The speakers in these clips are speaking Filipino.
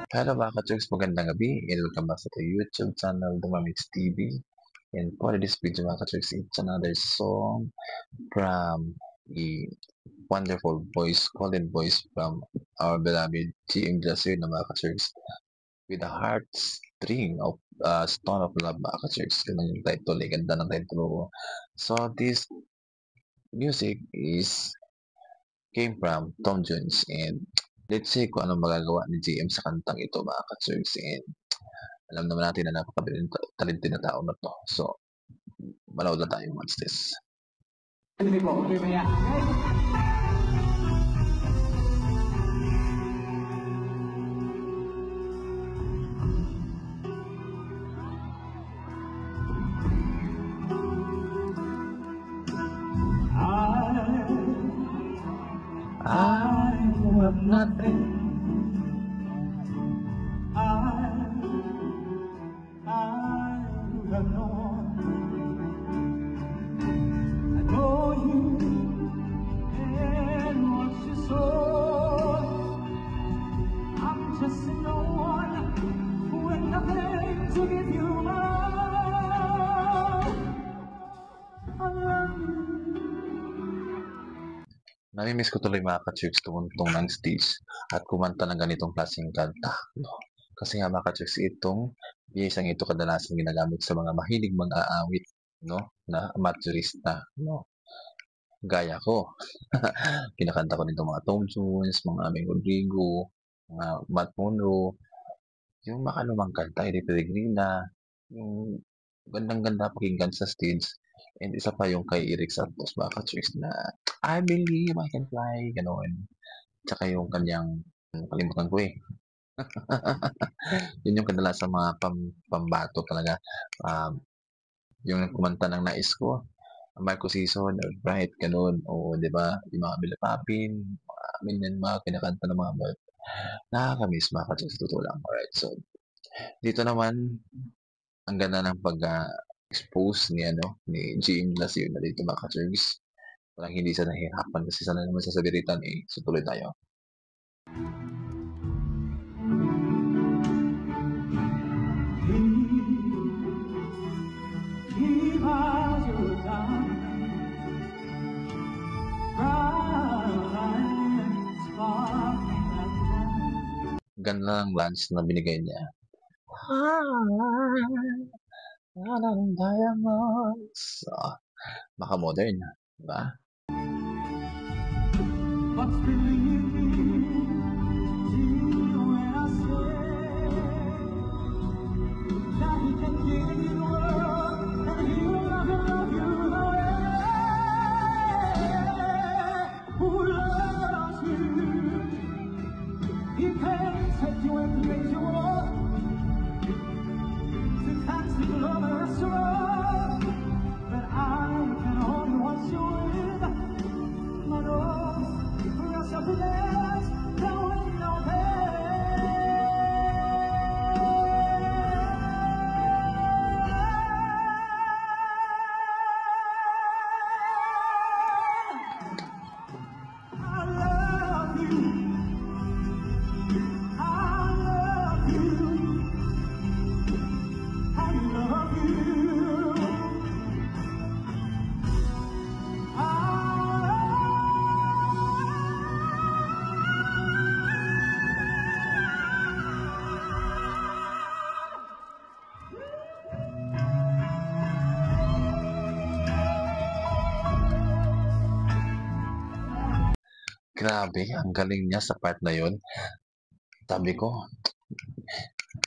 Hello mga ka-Churks, magandang gabi and welcome back sa the YouTube channel Dumamix TV. And for this video mga ka-Churks, it's another song from a wonderful voice, golden voice from our beloved GM Glacier na mga ka-Churks with a heartstring of Stone of Love mga ka-Churks. Ganun yung title, ganda ng title. So this music came from Tom Jones and let's see kung anong magagawa ni GM sa kantang ito mga ka-Churks. And alam naman natin na napakabiling talented na tao na to. So, manood lang tayo. What's this? I have nothing. I have no one. I know you and what you saw. I'm just no one with nothing to give you more. I love you. Namimiss ko tuloy mga ka-Churks tumuntong ng stage at kumanta ng ganitong klaseng kanta. No? Kasi nga mga ka-Churks, itong piyesang ito kadalasan ginagamit sa mga mahilig mag-aawit, no? Na amateurista, no? Gaya ko. Kinakanta ko nito mga Tom Jones, mga Aming Rodrigo, mga Matt Monro, yung makanumang kanta, Eddie Peregrina, yung gandang-ganda pakinggan sa stage. And isa pa yung kay Eric Santos, mga ka-Churks, na I believe I can fly, gano'n. Tsaka yung kanyang, kalimutan ko eh. Yun yung kadalasan mga pambato talaga. Yung kumanta ng nais ko, Marco Sison, Bright, gano'n. O, di ba? Yung mga Mila Papin, mga kinakanta ng mga nakakamiss mga ka-Churks, totoo lang. Alright, so, dito naman, ang ganda ng pag-expose ni GM Glacier na dito mga ka-Churks. Parang hindi siya nahihirapan kasi sana naman sa sabiritan eh. So tuloy tayo. Ganda ng lance na binigay niya. Diamonds. Maka-modern, diba? What's Grabe, ang galing niya sa part na yun. Sabi ko,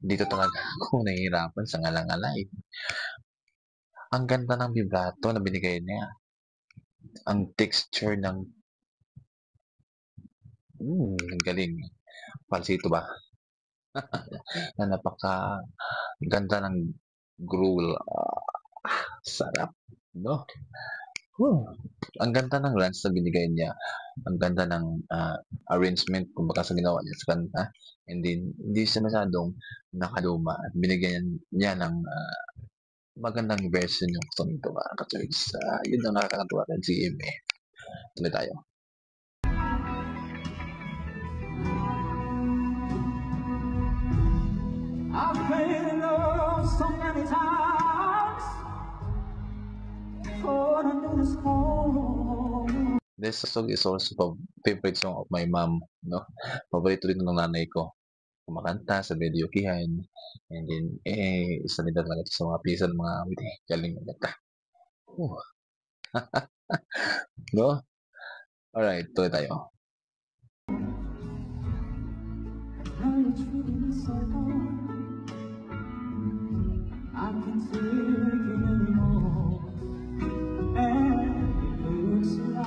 dito talaga ako nahihirapan sa ngalangalay. Ang ganda ng vibrato na binigay niya. Ang texture ng... ang galing. Palsito ba? Na napaka ganda ng growl. Sarap, no? Ang ganda ng lance na binigay niya. Ang ganda ng arrangement kumbaga sa ginawa niya sa kanta. And then, hindi siya masyadong nakaluma. At binigyan niya ng magandang version yung song ito mga ka-Churks. Yun ang nakakatuwa ng GM eh. Tuloy tayo. I've played love so many times before I knew this home. This song is also a favorite song of my mom, no? Paborito rin ng nanay ko. Kumakanta sa videokehan. And then, isa din talaga sa mga pisa ng mga galing magkanta. No? Alright, tuloy tayo. I can't take it anymore, and it looks like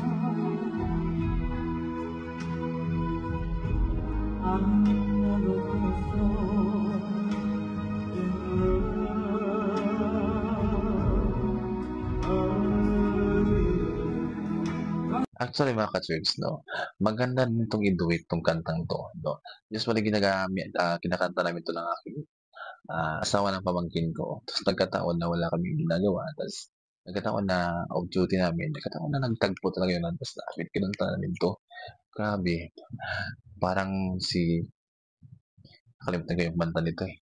I'm never gonna fall in love. Actually, mga ka-church, no, maganda din itong i-duet tong kantang to, no. Usually kinakanta namin to ng aking asawa ng pamangkin ko. Tapos nagkataon na wala kaming ginagawa. Tapos nagkataon na off duty namin. Nagkataon na nagtagpo talaga yun. Tapos kinanta namin to. Grabe. Parang nakalimutan ko yung kanta nito eh.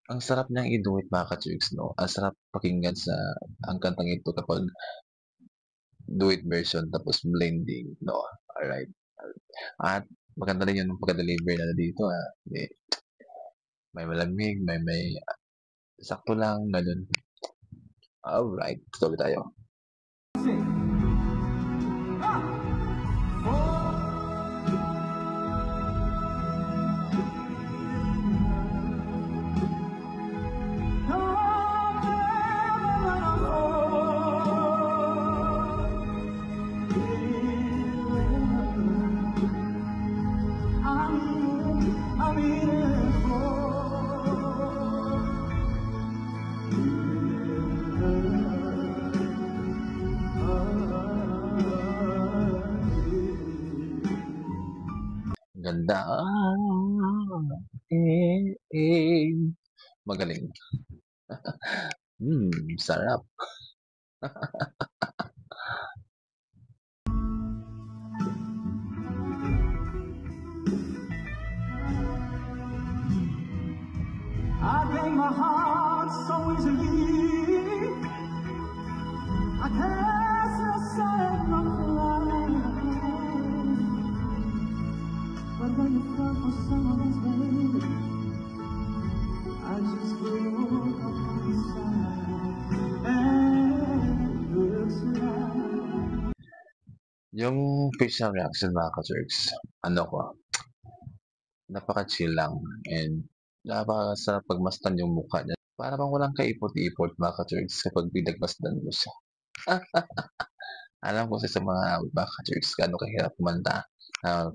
Ang sarap niyang i-duet mga ka-church, no? Ang sarap pakinggan ang kantang ito kapag duet version tapos blending, no? Alright. At maganda rin yung pagka-deliver na dito, may malamig, may sakto lang, ganun. Alright, tuloy tayo. Ganda. Magaling. Sarap. I break my heart so easily. I can't say my life. But when you fall for someone's baby, I just go up inside and looks like. Yung facial reaction mga ka-church, napaka-chill lang and napakasarap pagmasdan yung mukha niya. Para bang walang kaipot-ipot mga ka-church kapag pinagmasdan mo siya. Alam ko sa mga ka-church gaano kahirap kumanta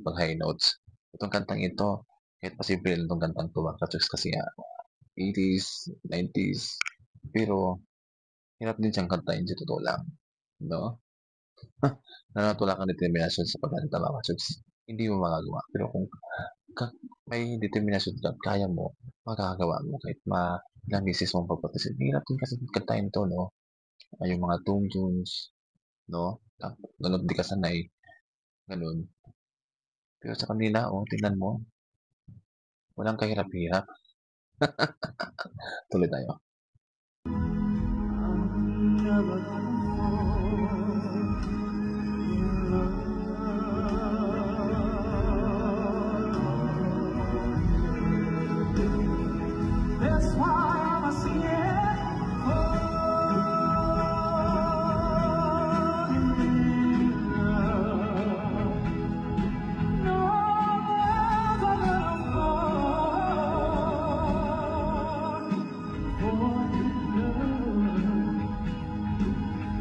pag high notes. Itong kantang ito, kahit pasimple lang itong kantang to mga ka-church kasi 80s, 90s, pero hirap din siyang kantahin sa totoo lang. No? Nanatula kang determinasyon sa pagkanta mga ka-church. Hindi mo magagawa. Pero kung may determinasyon ka, kaya mo, magagawa mo kahit ilang beses mong pagpatisin. Hirap din kasi kantahin to, no? Yung mga tunes, no? Ganun di ka sanay. Ganun. Pero sa kanila, tingnan mo. Walang kahirap-hirap. Tuloy tayo. That's why I'm singing.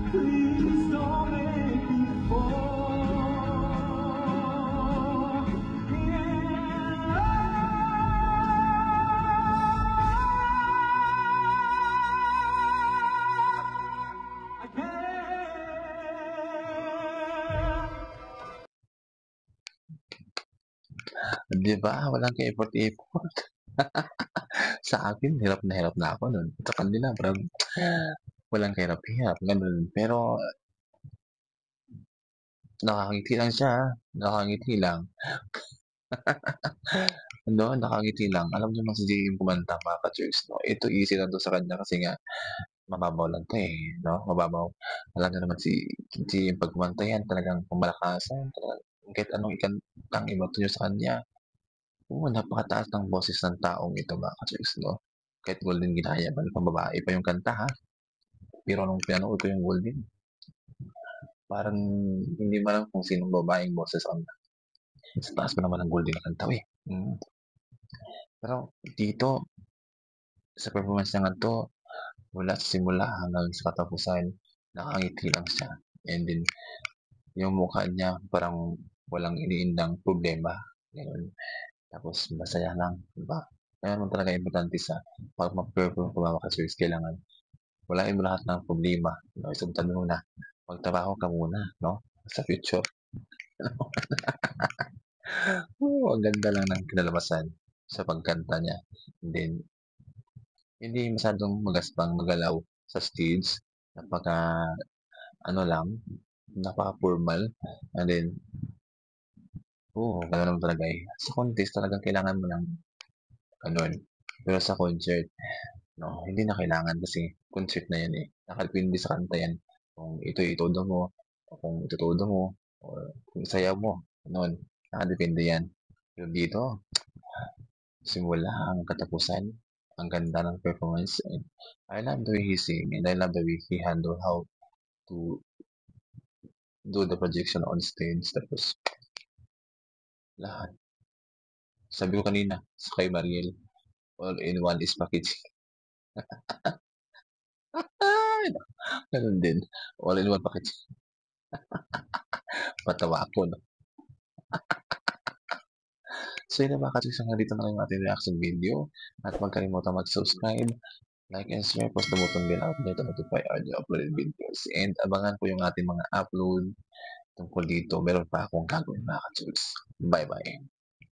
Please don't make me fall in love again. Di ba? Walang ka-effort-effort. Sa akin, hirap na ako nun. Sa kanila, parang walang kahirap-hirap. Ganun. Pero, nakakangiti lang siya. Nakakangiti lang. ano, nakangiti lang. Alam niyo naman si JM kumanta mga ka-church 'no, ito easy lang 'to sa kanya kasi nga mababaw lang 'to, eh, 'no, mababaw. Alam niyo naman si JM 'pag kumanta yan talagang pamalakasan, talagang kahit anong ikantang ibato niyo sa kanya, oo, napakataas ng boses ng taong ito mga ka-church 'no. Kahit Golden Ginaya pa pambabae pa yung kanta, ha, pero nung pinanood ko yung Golden, parang hindi mo alam kung sinong babaeng boses ang sa taas pa naman ng Golden na kanta, eh. Pero dito sa performance niya ngadto, mula sa simula hanggang sa katapusan, nakangiti lang siya and then yung mukha niya parang walang iniindang problema, gano'n. Tapos masaya lang, 'di ba? Kaya naman talaga importante sa 'pag mag-perform ka mga ka-Church kailangan walain mo lahat ng problema, 'no, isundan mo na, magtrabaho ka muna, 'no, sa future. Oo, ang ganda lang ng kinalabasan sa pagkanta niya. And then hindi masyadong magaspang magalaw sa stage, napaka-ano lang, napaka-formal and then oo, gano'n naman talaga, eh. Sa contest talagang kailangan mo ng gano'n, pero sa concert 'no, hindi na kailangan kasi concert na 'yan, eh. Nakadepende sa kanta 'yan kung ito-itodo mo o kung itotodo mo or kung isayaw mo, gano'n. Nakadepende 'yan. Pero dito, simula hanggang katapusan, ang ganda ng performance and I love the way he sing and I love the way he handle how to do the projection on stage tapos lahat. Sabi ko kanina sa kay Mariel, all in one is package. Ay, gano'n din, all in one package. Patawa ako 'no. So yun na mga ka-chicks, hanggang dito na lang yung ating reaction video at huwag kalimutang mag-subscribe, like, and share, post the button bell out there to notify our new uploaded videos and abangan po yung ating mga upload tungkol dito. Meron pa akong gagawin mga ka-chicks. Bye-bye.